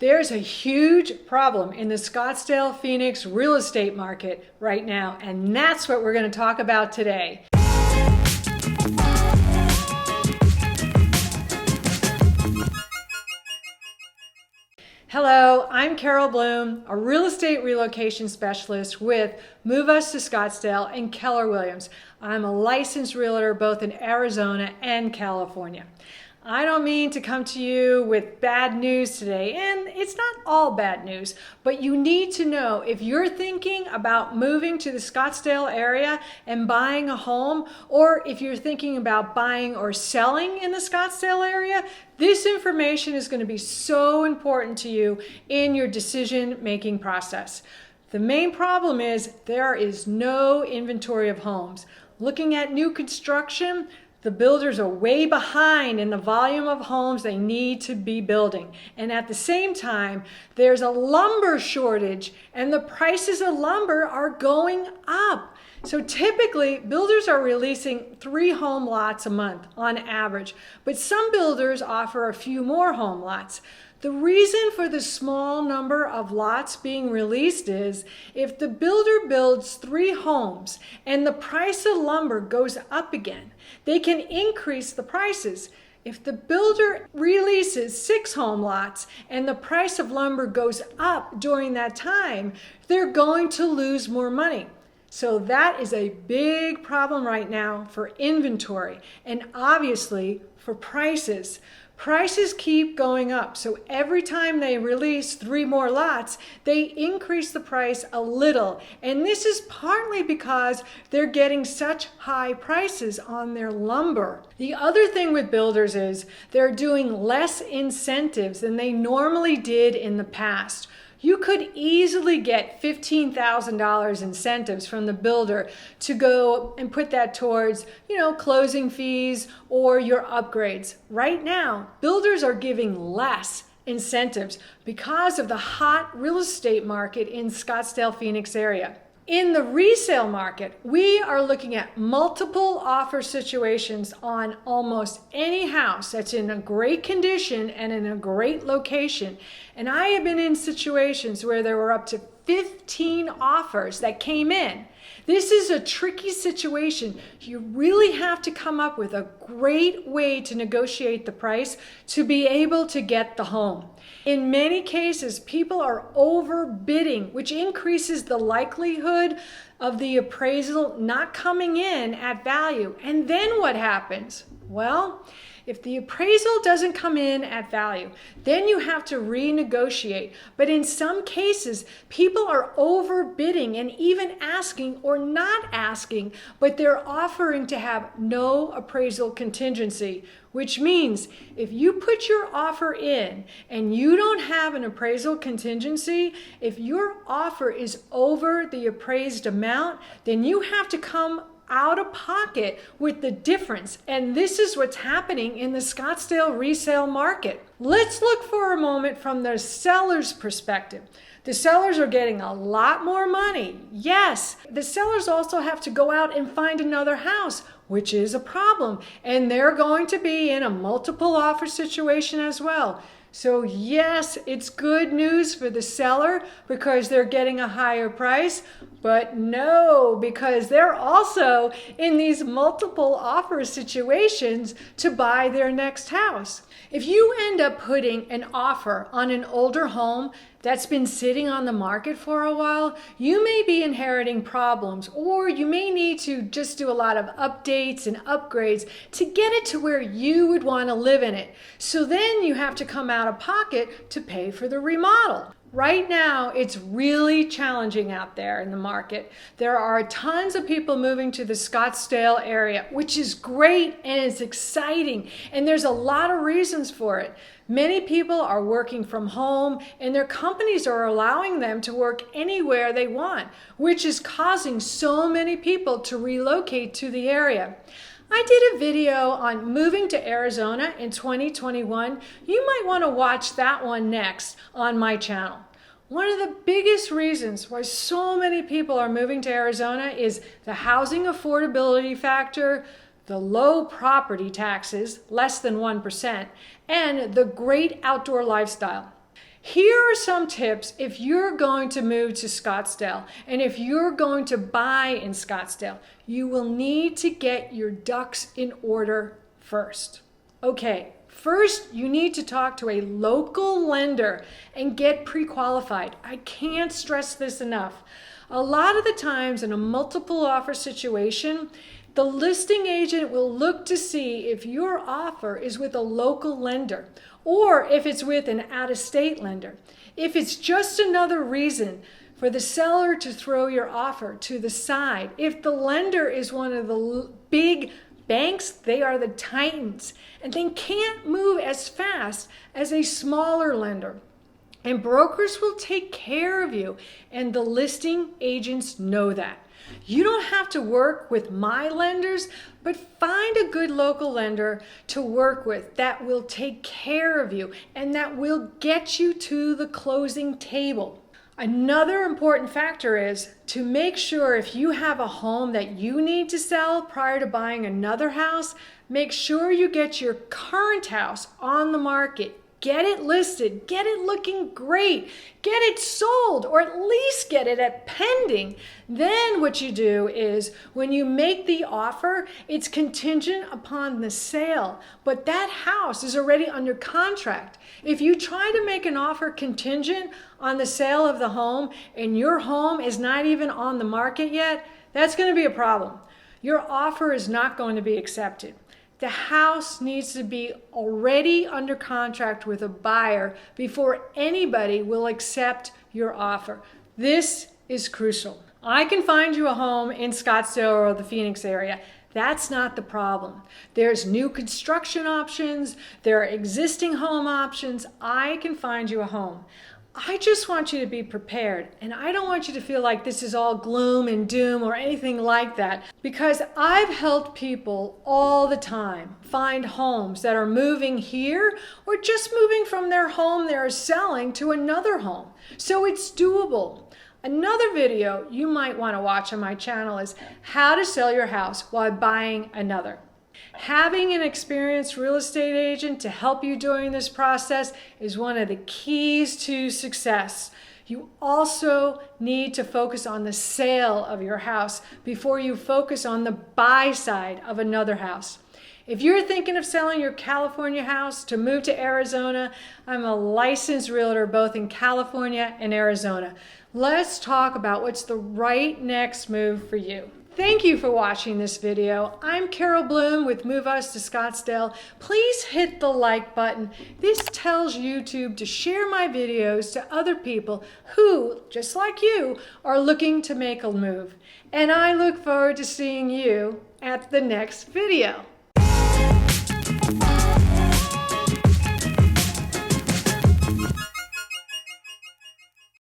There's a huge problem in the Scottsdale, Phoenix real estate market right now, and that's what we're going to talk about today. Hello, I'm Carol Bloom, a real estate relocation specialist with Move Us to Scottsdale and Keller Williams. I'm a licensed realtor both in Arizona and California. I don't mean to come to you with bad news today, and it's not all bad news, but you need to know if you're thinking about moving to the Scottsdale area and buying a home, or if you're thinking about buying or selling in the Scottsdale area, this information is going to be so important to you in your decision-making process. The main problem is there is no inventory of homes. Looking at new construction, the builders are way behind in the volume of homes they need to be building. And at the same time, there's a lumber shortage and the prices of lumber are going up. So typically, builders are releasing 3 home lots a month on average, but some builders offer a few more home lots. The reason for the small number of lots being released is if the builder builds 3 homes and the price of lumber goes up again, they can increase the prices. If the builder releases 6 home lots and the price of lumber goes up during that time, they're going to lose more money. So that is a big problem right now for inventory and obviously for prices. Prices keep going up, so every time they release 3 more lots, they increase the price a little. And this is partly because they're getting such high prices on their lumber. The other thing with builders is they're doing less incentives than they normally did in the past. You could easily get $15,000 incentives from the builder to go and put that towards, closing fees or your upgrades. Right now, builders are giving less incentives because of the hot real estate market in Scottsdale, Phoenix area. In the resale market, we are looking at multiple offer situations on almost any house that's in a great condition and in a great location. And I have been in situations where there were up to 15 offers that came in. This is a tricky situation. You really have to come up with a great way to negotiate the price to be able to get the home. In many cases, people are overbidding, which increases the likelihood of the appraisal not coming in at value. And then what happens? Well, if the appraisal doesn't come in at value, then you have to renegotiate. But in some cases, people are overbidding and even asking or not asking, but they're offering to have no appraisal contingency, which means if you put your offer in and you don't have an appraisal contingency, if your offer is over the appraised amount, then you have to come out of pocket with the difference. And this is what's happening in the Scottsdale resale market. Let's look for a moment from the seller's perspective. The sellers are getting a lot more money. Yes, the sellers also have to go out and find another house, which is a problem. And they're going to be in a multiple offer situation as well. So yes, it's good news for the seller because they're getting a higher price, but no, because they're also in these multiple offer situations to buy their next house. If you end up putting an offer on an older home that's been sitting on the market for a while, you may be inheriting problems, or you may need to just do a lot of updates and upgrades to get it to where you would want to live in it. So then you have to come out of pocket to pay for the remodel. Right now, it's really challenging out there in the market. There are tons of people moving to the Scottsdale area, which is great and it's exciting, and there's a lot of reasons for it. Many people are working from home and their companies are allowing them to work anywhere they want, which is causing so many people to relocate to the area. I did a video on moving to Arizona in 2021. You might want to watch that one next on my channel. One of the biggest reasons why so many people are moving to Arizona is the housing affordability factor, the low property taxes, less than 1%, and the great outdoor lifestyle. Here are some tips if you're going to move to Scottsdale and if you're going to buy in Scottsdale. You will need to get your ducks in order first. Okay, first you need to talk to a local lender and get pre-qualified. I can't stress this enough. A lot of the times in a multiple offer situation, the listing agent will look to see if your offer is with a local lender or if it's with an out-of-state lender. If it's just another reason for the seller to throw your offer to the side, if the lender is one of the big banks, they are the titans, and they can't move as fast as a smaller lender. And brokers will take care of you, and the listing agents know that. You don't have to work with my lenders, but find a good local lender to work with that will take care of you and that will get you to the closing table. Another important factor is to make sure if you have a home that you need to sell prior to buying another house, make sure you get your current house on the market. Get it listed, get it looking great, get it sold, or at least get it at pending. Then what you do is when you make the offer, it's contingent upon the sale, but that house is already under contract. If you try to make an offer contingent on the sale of the home and your home is not even on the market yet, that's going to be a problem. Your offer is not going to be accepted. The house needs to be already under contract with a buyer before anybody will accept your offer. This is crucial. I can find you a home in Scottsdale or the Phoenix area. That's not the problem. There's new construction options. There are existing home options. I can find you a home. I just want you to be prepared, and I don't want you to feel like this is all gloom and doom or anything like that, because I've helped people all the time find homes that are moving here or just moving from their home they're selling to another home. So it's doable. Another video you might want to watch on my channel is how to sell your house while buying another. Having an experienced real estate agent to help you during this process is one of the keys to success. You also need to focus on the sale of your house before you focus on the buy side of another house. If you're thinking of selling your California house to move to Arizona, I'm a licensed realtor both in California and Arizona. Let's talk about what's the right next move for you. Thank you for watching this video. I'm Carol Bloom with Move Us to Scottsdale. Please hit the like button. This tells YouTube to share my videos to other people who, just like you, are looking to make a move. And I look forward to seeing you at the next video.